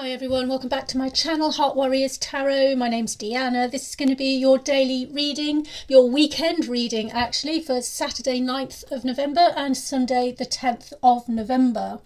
Hi everyone, welcome back to my channel, Heart Warriors Tarot. My name's Deanna. This is going to be your daily reading, your weekend reading actually, for Saturday 9th of November and Sunday the 10th of November.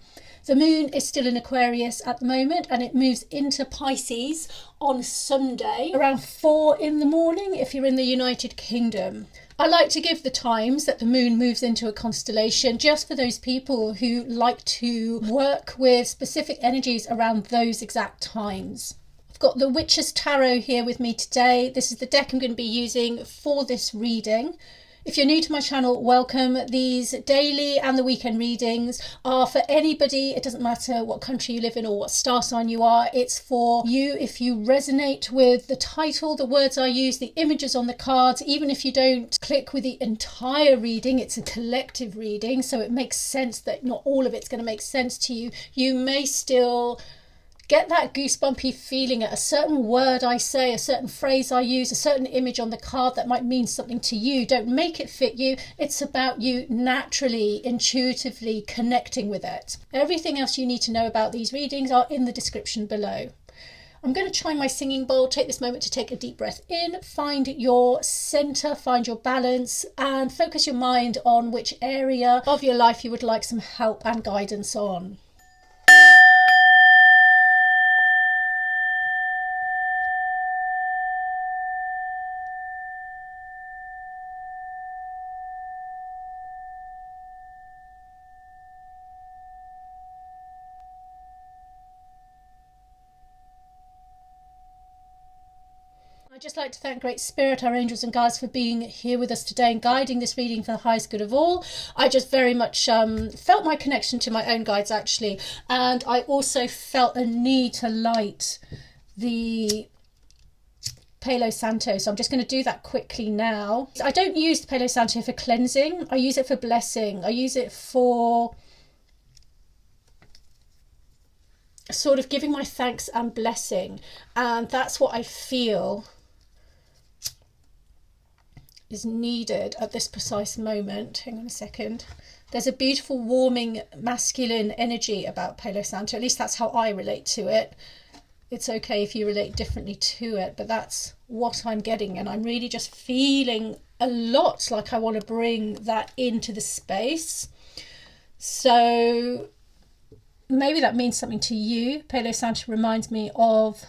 The moon is still in Aquarius at the moment and it moves into Pisces on Sunday around 4 in the morning if you're in the United Kingdom. I like to give the times that the moon moves into a constellation just for those people who like to work with specific energies around those exact times. I've got the Witch's Tarot here with me today. This is the deck I'm going to be using for this reading. If you're new to my channel, welcome. These daily and the weekend readings are for anybody. It doesn't matter what country you live in or what star sign you are. It's for you if you resonate with the title, the words I use, the images on the cards. Even if you don't click with the entire reading, it's a collective reading, so it makes sense that not all of it's going to make sense to you. You may still get that goosebumpy feeling at a certain word I say, a certain phrase I use, a certain image on the card that might mean something to you. Don't make it fit you. It's about you naturally, intuitively connecting with it. Everything else you need to know about these readings are in the description below. I'm going to try my singing bowl. Take this moment to take a deep breath in, find your center, find your balance, and focus your mind on which area of your life you would like some help and guidance on. I'd just like to thank Great Spirit, our angels and guides, for being here with us today and guiding this reading for the highest good of all. I just very much felt my connection to my own guides actually, and I also felt a need to light the Palo Santo, so I'm just going to do that quickly now. I don't use the Palo Santo for cleansing, I use it for blessing. I use it for sort of giving my thanks and blessing, and that's what I feel is needed at this precise moment. Hang on a second. There's a beautiful warming masculine energy about Palo Santo, at least that's how I relate to it. It's okay if you relate differently to it, but that's what I'm getting, and I'm really just feeling a lot like I want to bring that into the space. So maybe that means something to you. Palo Santo reminds me of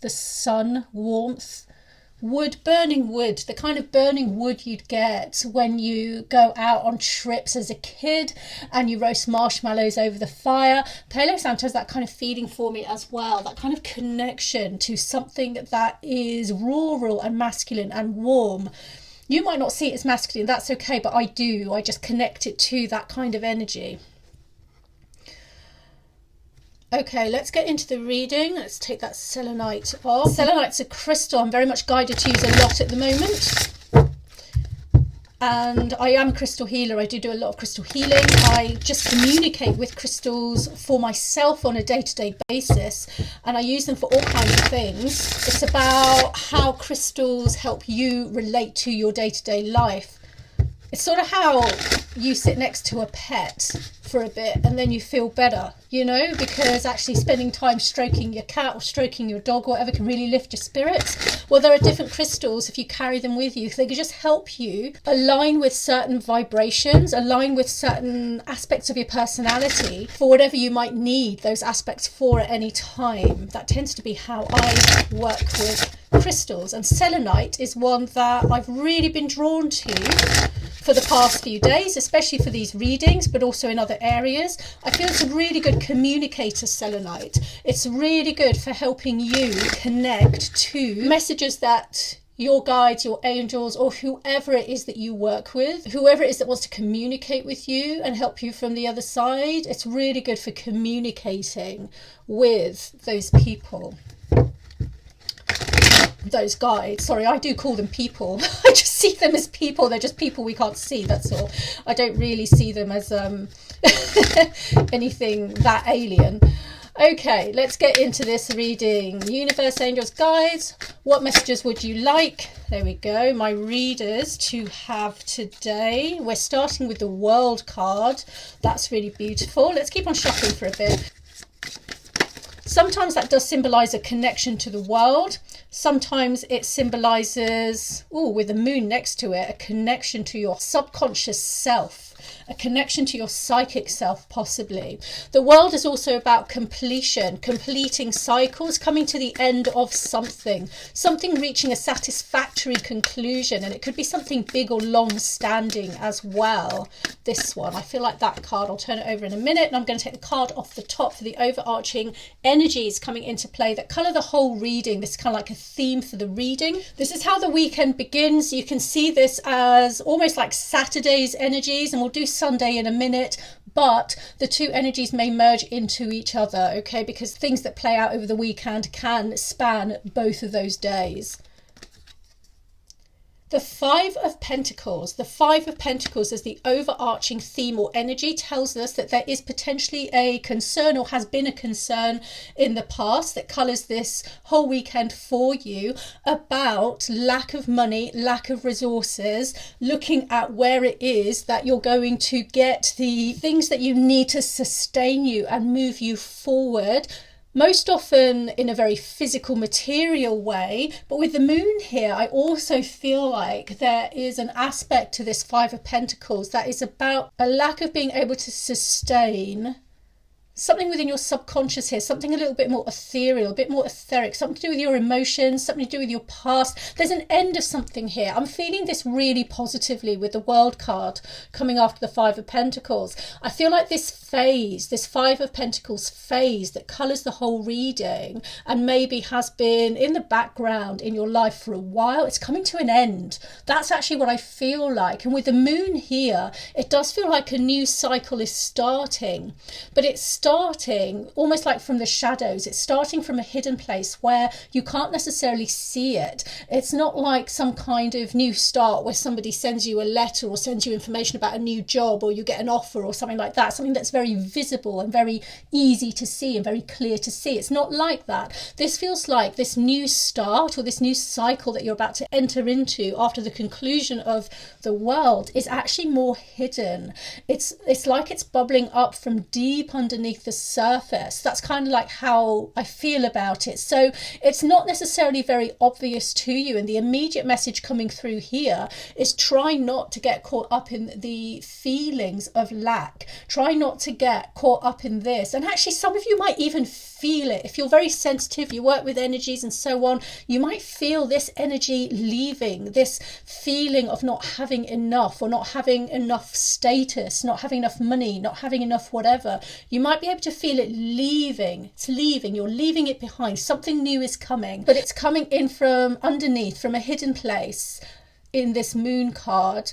the sun, warmth, wood, burning wood, the kind of burning wood you'd get when you go out on trips as a kid and you roast marshmallows over the fire. Palo Santo has that kind of feeling for me as well, that kind of connection to something that is rural and masculine and warm. You might not see it as masculine, that's okay, but I do. I just connect it to that kind of energy. Okay, let's get into the reading. Let's take that selenite off. Selenite's a crystal I'm very much guided to use a lot at the moment. And I am a crystal healer. I do a lot of crystal healing. I just communicate with crystals for myself on a day-to-day basis. And I use them for all kinds of things. It's about how crystals help you relate to your day-to-day life. It's sort of how you sit next to a pet for a bit and then you feel better, you know, because actually spending time stroking your cat or stroking your dog or whatever can really lift your spirits. Well, there are different crystals if you carry them with you. They can just help you align with certain vibrations, align with certain aspects of your personality for whatever you might need those aspects for at any time. That tends to be how I work with crystals, and selenite is one that I've really been drawn to for the past few days, especially for these readings, but also in other areas. I feel it's a really good communicator, selenite. It's really good for helping you connect to messages that your guides, your angels, or whoever it is that you work with, whoever it is that wants to communicate with you and help you from the other side. It's really good for communicating with those people. Those guides, sorry, I do call them people. I just see them as people. They're just people we can't see, that's all. I don't really see them as anything that alien. Okay, let's get into this reading. Universe, angels, guides, what messages would you like? There we go, my readers to have today. We're starting with the World card. That's really beautiful. Let's keep on shuffling for a bit. Sometimes that does symbolize a connection to the world. Sometimes it symbolizes, with the moon next to it, a connection to your subconscious self, a connection to your psychic self, possibly. The world is also about completion, completing cycles, coming to the end of something reaching a satisfactory conclusion, and it could be something big or long standing as well. This one, I feel like that card, I'll turn it over in a minute, and I'm going to take the card off the top for the overarching energies coming into play that colour the whole reading. This is kind of like a theme for the reading. This is how the weekend begins. You can see this as almost like Saturday's energies, and we'll do Sunday in a minute, but the two energies may merge into each other, okay, because things that play out over the weekend can span both of those days. The Five of Pentacles. The Five of Pentacles as the overarching theme or energy tells us that there is potentially a concern, or has been a concern in the past, that colours this whole weekend for you, about lack of money, lack of resources, looking at where it is that you're going to get the things that you need to sustain you and move you forward. Most often in a very physical, material way, but with the moon here, I also feel like there is an aspect to this Five of Pentacles that is about a lack of being able to sustain something within your subconscious here, something a little bit more ethereal, a bit more etheric, something to do with your emotions, something to do with your past. There's an end of something here. I'm feeling this really positively with the World card coming after the Five of Pentacles. I feel like this phase, this Five of Pentacles phase that colours the whole reading and maybe has been in the background in your life for a while, it's coming to an end. That's actually what I feel like. And with the moon here, it does feel like a new cycle is starting, but it's starting almost like from the shadows. It's starting from a hidden place where you can't necessarily see it. It's not like some kind of new start where somebody sends you a letter or sends you information about a new job, or you get an offer or something like that, something that's very visible and very easy to see and very clear to see. It's not like that. This feels like this new start, or this new cycle that you're about to enter into after the conclusion of the world, is actually more hidden. It's like it's bubbling up from deep underneath the surface. That's kind of like how I feel about it. So it's not necessarily very obvious to you, and the immediate message coming through here is try not to get caught up in the feelings of lack. Try not to get caught up in this. And actually, some of you might even feel it. If you're very sensitive, you work with energies and so on, you might feel this energy leaving, this feeling of not having enough, or not having enough status, not having enough money, not having enough whatever. You might be able to feel it leaving. It's leaving. You're leaving it behind. Something new is coming, but it's coming in from underneath, from a hidden place in this moon card.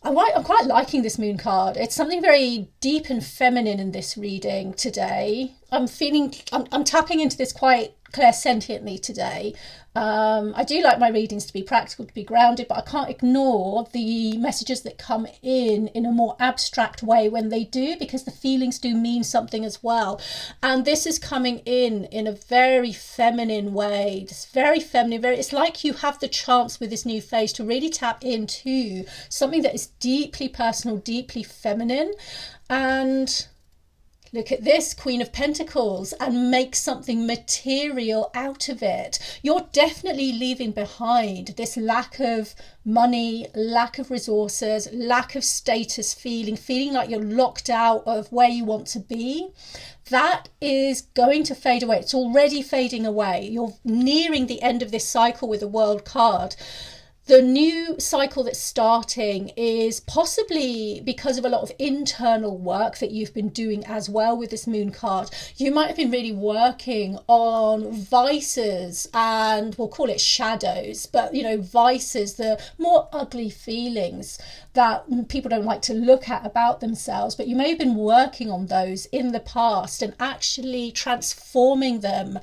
I'm quite liking this moon card. It's something very deep and feminine in this reading today. I'm tapping into this quite clairsentiently today. I do like my readings to be practical, to be grounded, but I can't ignore the messages that come in a more abstract way when they do, because the feelings do mean something as well. And this is coming in a very feminine way. It's very feminine. It's like you have the chance with this new phase to really tap into something that is deeply personal, deeply feminine. And look at this, Queen of Pentacles, and make something material out of it. You're definitely leaving behind this lack of money, lack of resources, lack of status, feeling like you're locked out of where you want to be. That is going to fade away. It's already fading away. You're nearing the end of this cycle with the World card. The new cycle that's starting is possibly because of a lot of internal work that you've been doing as well with this moon card. You might have been really working on vices, and we'll call it shadows, but vices, the more ugly feelings that people don't like to look at about themselves, but you may have been working on those in the past and actually transforming them,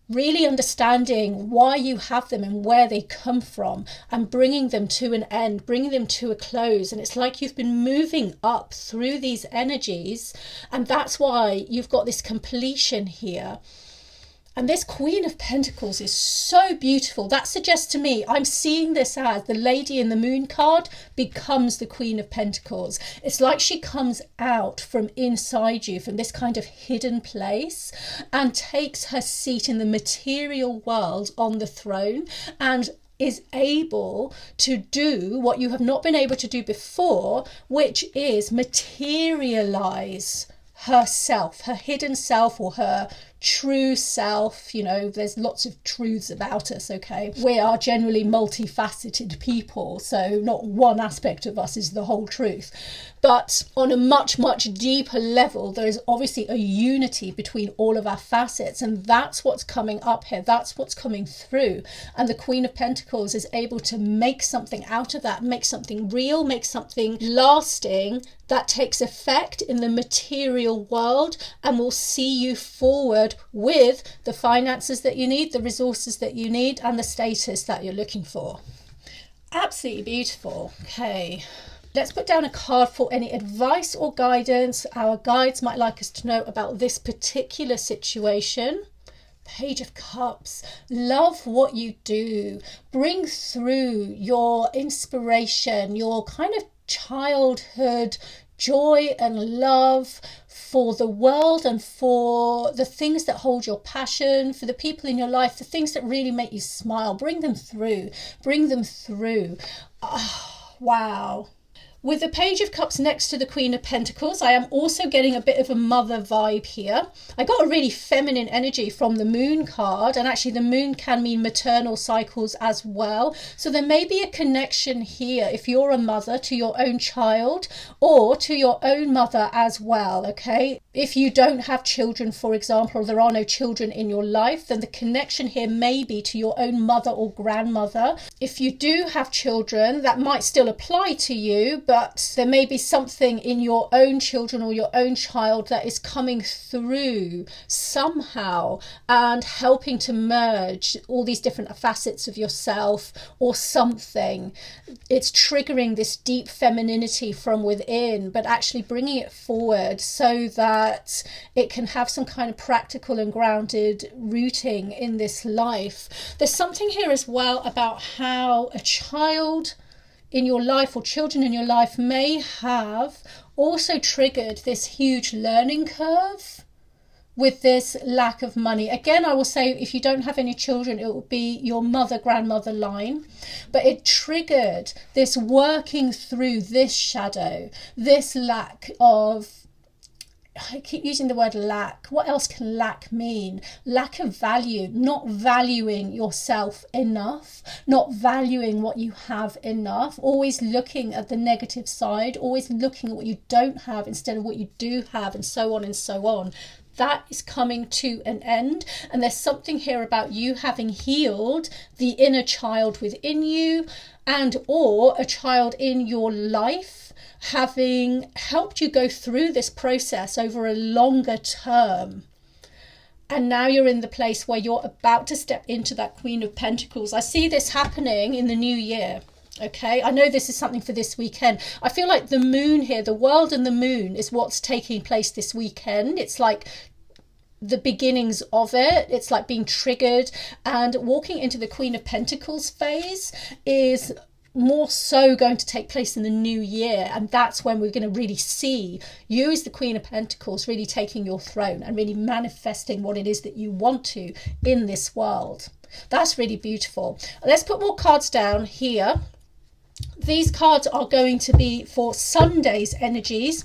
really understanding why you have them and where they come from, and bringing them to an end, bringing them to a close. And it's like you've been moving up through these energies, and that's why you've got this completion here. And this Queen of Pentacles is so beautiful. That suggests to me, I'm seeing this as the Lady in the Moon card becomes the Queen of Pentacles. It's like she comes out from inside you, from this kind of hidden place, and takes her seat in the material world on the throne, and is able to do what you have not been able to do before, which is materialize herself, her hidden self, or her true self. You know, there's lots of truths about us, okay? We are generally multifaceted people, so not one aspect of us is the whole truth. But on a much, much deeper level, there is obviously a unity between all of our facets, and that's what's coming up here. That's what's coming through. And the Queen of Pentacles is able to make something out of that, make something real, make something lasting that takes effect in the material world, and will see you forward with the finances that you need, the resources that you need, and the status that you're looking for. Absolutely beautiful. Okay. Let's put down a card for any advice or guidance our guides might like us to know about this particular situation. Page of Cups. Love what you do. Bring through your inspiration, your kind of childhood joy and love for the world and for the things that hold your passion, for the people in your life, the things that really make you smile. Bring them through. Bring them through. Oh, wow. With the Page of Cups next to the Queen of Pentacles, I am also getting a bit of a mother vibe here. I got a really feminine energy from the Moon card, and actually the Moon can mean maternal cycles as well. So there may be a connection here, if you're a mother, to your own child or to your own mother as well, okay? If you don't have children, for example, or there are no children in your life, then the connection here may be to your own mother or grandmother. If you do have children, that might still apply to you, but there may be something in your own children or your own child that is coming through somehow and helping to merge all these different facets of yourself or something. It's triggering this deep femininity from within, but actually bringing it forward so that it can have some kind of practical and grounded rooting in this life. There's something here as well about how a child in your life or children in your life may have also triggered this huge learning curve with this lack of money. Again, I will say, if you don't have any children, it will be your mother, grandmother line. But it triggered this working through this shadow, this lack of, I keep using the word lack. What else can lack mean? Lack of value, not valuing yourself enough, not valuing what you have enough, always looking at the negative side, always looking at what you don't have instead of what you do have, and so on and so on. That is coming to an end, and there's something here about you having healed the inner child within you, and or a child in your life having helped you go through this process over a longer term. And now you're in the place where you're about to step into that Queen of Pentacles. I see this happening in the new year. Okay, I know this is something for this weekend. I feel like the moon here, the world and the moon, is what's taking place this weekend. It's like the beginnings of it. It's like being triggered, and walking into the Queen of Pentacles phase is more so going to take place in the new year, and that's when we're going to really see you as the Queen of Pentacles really taking your throne and really manifesting what it is that you want to in this world. That's really beautiful. Let's put more cards down here. These cards are going to be for Sunday's energies,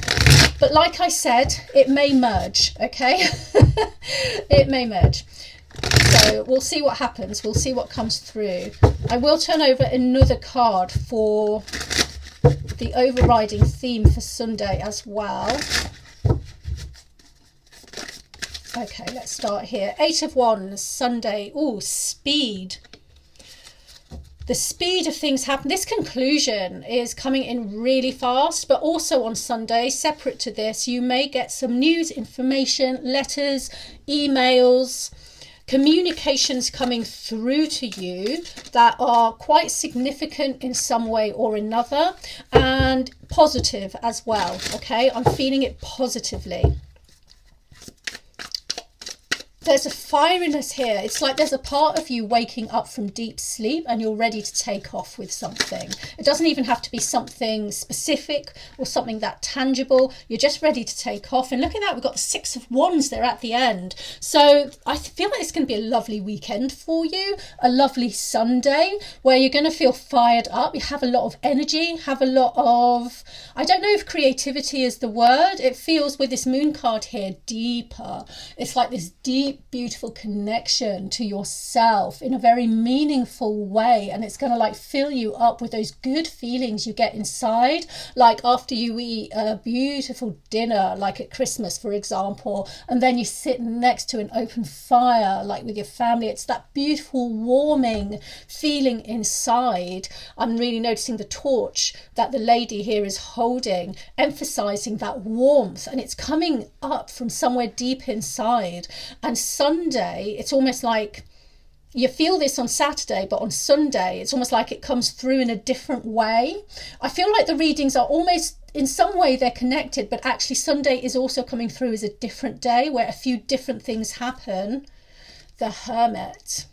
but like I said, it may merge, okay? It may merge. So we'll see what happens. We'll see what comes through. I will turn over another card for the overriding theme for Sunday as well. Okay, let's start here. 8 of Wands, Sunday. Oh, speed. The speed of things happen. This conclusion is coming in really fast, but also on Sunday, separate to this, you may get some news, information, letters, emails, communications coming through to you that are quite significant in some way or another, and positive as well. Okay, I'm feeling it positively. there's a fieriness here. It's like there's a part of you waking up from deep sleep and you're ready to take off with something. It doesn't even have to be something specific or something that tangible. You're just ready to take off. And look at that, we've got the Six of Wands there at the end. So I feel like it's going to be a lovely weekend for you, a lovely Sunday where you're going to feel fired up. You have a lot of energy, have a lot of, I don't know if creativity is the word. It feels with this moon card here deeper. It's like this deep, beautiful connection to yourself in a very meaningful way, and it's going to like fill you up with those good feelings you get inside, like after you eat a beautiful dinner, like at Christmas for example, and then you sit next to an open fire like with your family. It's that beautiful warming feeling inside. I'm really noticing the torch that the lady here is holding, emphasizing that warmth, and it's coming up from somewhere deep inside. And Sunday, it's almost like you feel this on Saturday, but on Sunday, it's almost like it comes through in a different way. I feel like the readings are almost, in some way, they're connected, but actually Sunday is also coming through as a different day where a few different things happen. The Hermit.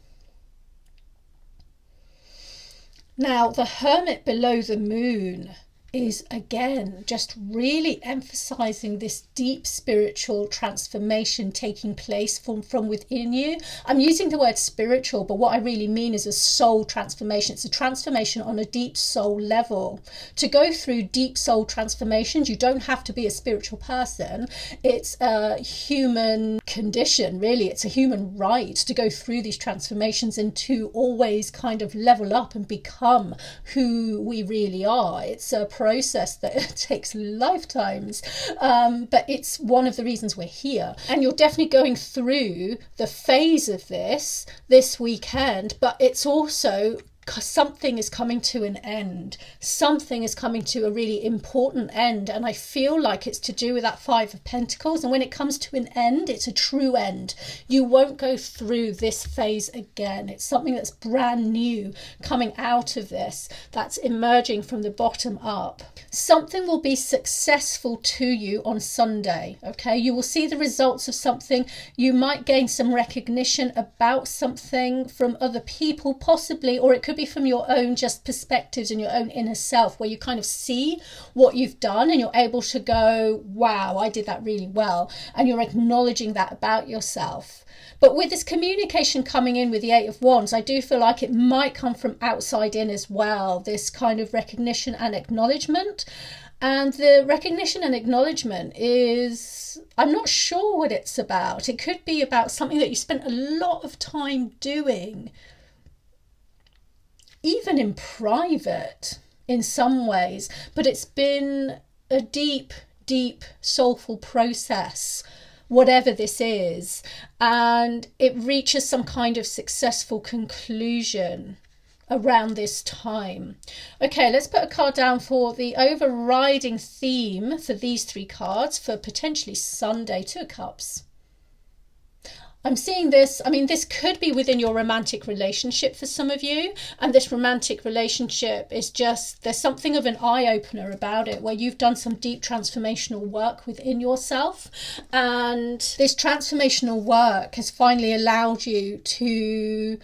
Now, the Hermit below the moon is again just really emphasizing this deep spiritual transformation taking place from within you. I'm using the word spiritual, but what I really mean is a soul transformation. It's a transformation on a deep soul level. To go through deep soul transformations, you don't have to be a spiritual person. It's a human condition, really. It's a human right to go through these transformations and to always kind of level up and become who we really are. It's a process that takes lifetimes, but it's one of the reasons we're here. And you're definitely going through the phase of this weekend, but it's also something is coming to an end. Something is coming to a really important end, and I feel like it's to do with that Five of Pentacles. And when it comes to an end, it's a true end. You won't go through this phase again. It's something that's brand new coming out of this, that's emerging from the bottom up. Something will be successful to you on Sunday, okay? You will see the results of something. You might gain some recognition about something from other people possibly, or it could be from your own just perspectives and your own inner self, where you kind of see what you've done and you're able to go, wow, I did that really well, and you're acknowledging that about yourself. But with this communication coming in with the Eight of Wands, I do feel like it might come from outside in as well, this kind of recognition and acknowledgement. And the recognition and acknowledgement is, I'm not sure what it's about. It could be about something that you spent a lot of time doing, even in private in some ways, but it's been a deep, deep, soulful process, whatever this is, and it reaches some kind of successful conclusion around this time. Okay, let's put a card down for the overriding theme for these three cards for potentially Sunday. Two of Cups. I'm seeing this, I mean, this could be within your romantic relationship for some of you. And this romantic relationship is just, there's something of an eye-opener about it, where you've done some deep transformational work within yourself. And this transformational work has finally allowed you to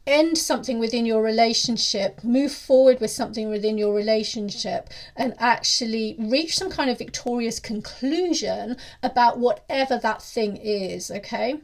end something within your relationship, move forward with something within your relationship, and actually reach some kind of victorious conclusion about whatever that thing is, okay?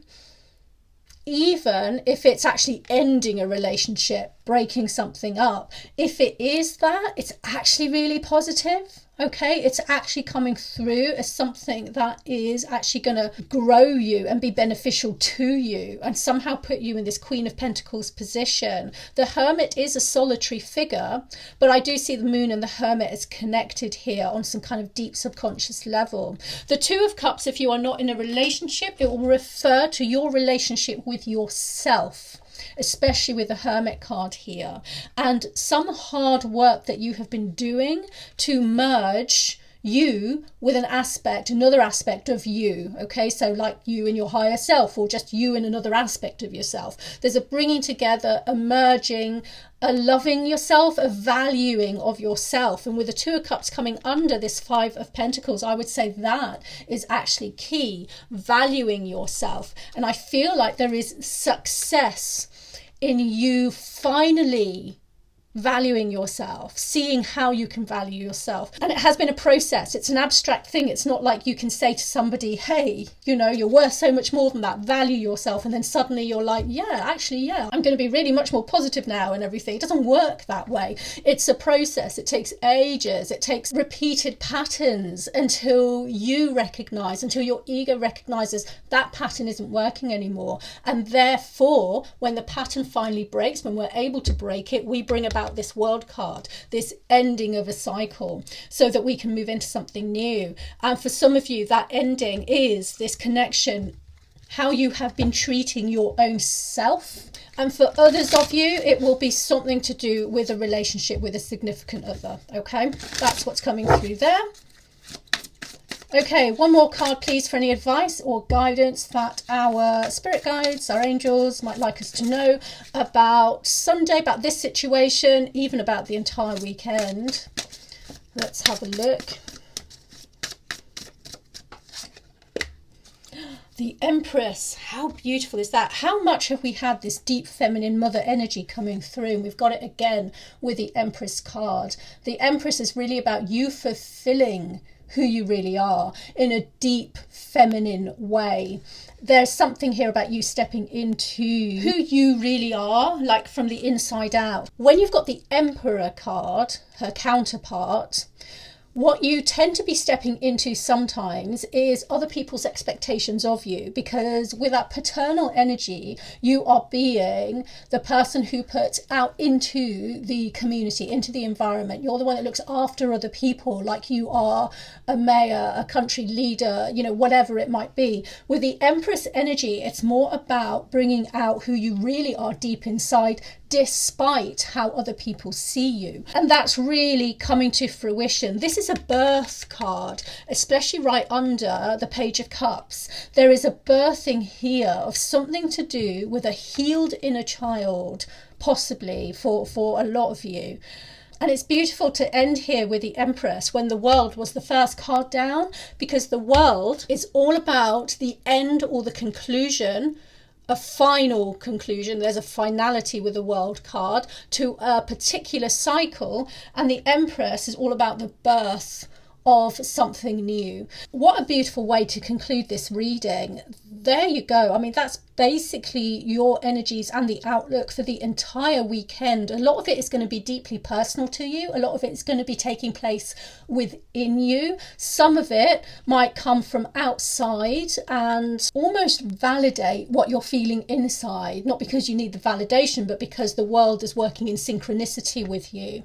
Even if it's actually ending a relationship, breaking something up, if it is that, it's actually really positive. Okay, it's actually coming through as something that is actually going to grow you and be beneficial to you and somehow put you in this Queen of Pentacles position. The Hermit is a solitary figure, but I do see the Moon and the Hermit as connected here on some kind of deep subconscious level. The Two of Cups, if you are not in a relationship, it will refer to your relationship with yourself, especially with the Hermit card here, and some hard work that you have been doing to merge you with an aspect, another aspect of you. Okay, so like you and your higher self, or just you and another aspect of yourself. There's a bringing together, a merging, a loving yourself, a valuing of yourself. And with the Two of Cups coming under this Five of Pentacles, I would say that is actually key, valuing yourself. And I feel like there is success in you finally valuing yourself, seeing how you can value yourself. And it has been a process. It's an abstract thing. It's not like you can say to somebody, hey, you know, you're worth so much more than that, value yourself, and then suddenly you're like, yeah, actually, yeah, I'm going to be really much more positive now and everything. It doesn't work that way. It's a process. It takes ages. It takes repeated patterns until you recognize, until your ego recognizes that pattern isn't working anymore. And therefore, when the pattern finally breaks, when we're able to break it, we bring about this World card, this ending of a cycle, so that we can move into something new. And for some of you, that ending is this connection, how you have been treating your own self. And for others of you, it will be something to do with a relationship with a significant other. Okay, that's what's coming through there. Okay, one more card, please, for any advice or guidance that our spirit guides, our angels, might like us to know about Sunday, about this situation, even about the entire weekend. Let's have a look. The Empress, how beautiful is that? How much have we had this deep feminine mother energy coming through? And we've got it again with the Empress card. The Empress is really about you fulfilling who you really are in a deep feminine way. There's something here about you stepping into who you really are, like from the inside out. When you've got the Emperor card, her counterpart, what you tend to be stepping into sometimes is other people's expectations of you, because with that paternal energy, you are being the person who puts out into the community, into the environment. You're the one that looks after other people, like you are a mayor, a country leader, you know, whatever it might be. With the Empress energy, it's more about bringing out who you really are deep inside, despite how other people see you. And that's really coming to fruition. This is a birth card, especially right under the Page of Cups. There is a birthing here of something to do with a healed inner child, possibly for a lot of you. And it's beautiful to end here with the Empress when the World was the first card down, because the World is all about the end or the conclusion, a final conclusion. There's a finality with the World card to a particular cycle, and the Empress is all about the birth of something new. What a beautiful way to conclude this reading. There you go. I mean, that's basically your energies and the outlook for the entire weekend. A lot of it is going to be deeply personal to you. A lot of it is going to be taking place within you. Some of it might come from outside and almost validate what you're feeling inside, not because you need the validation, but because the world is working in synchronicity with you.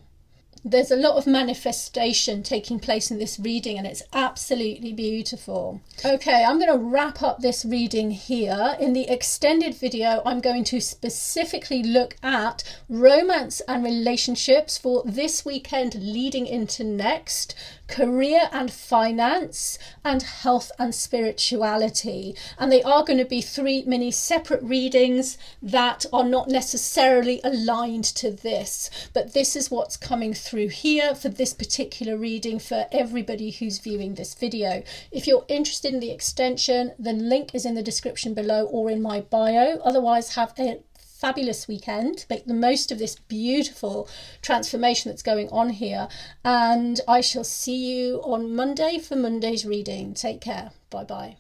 There's a lot of manifestation taking place in this reading, and it's absolutely beautiful. Okay, I'm going to wrap up this reading here. In the extended video, I'm going to specifically look at romance and relationships for this weekend leading into next, career and finance, and health and spirituality. And they are going to be 3 mini separate readings that are not necessarily aligned to this, but this is what's coming through here for this particular reading for everybody who's viewing this video. If you're interested in the extension, the link is in the description below or in my bio. Otherwise, have a fabulous weekend. Make the most of this beautiful transformation that's going on here, and I shall see you on Monday for Monday's reading. Take care. Bye bye.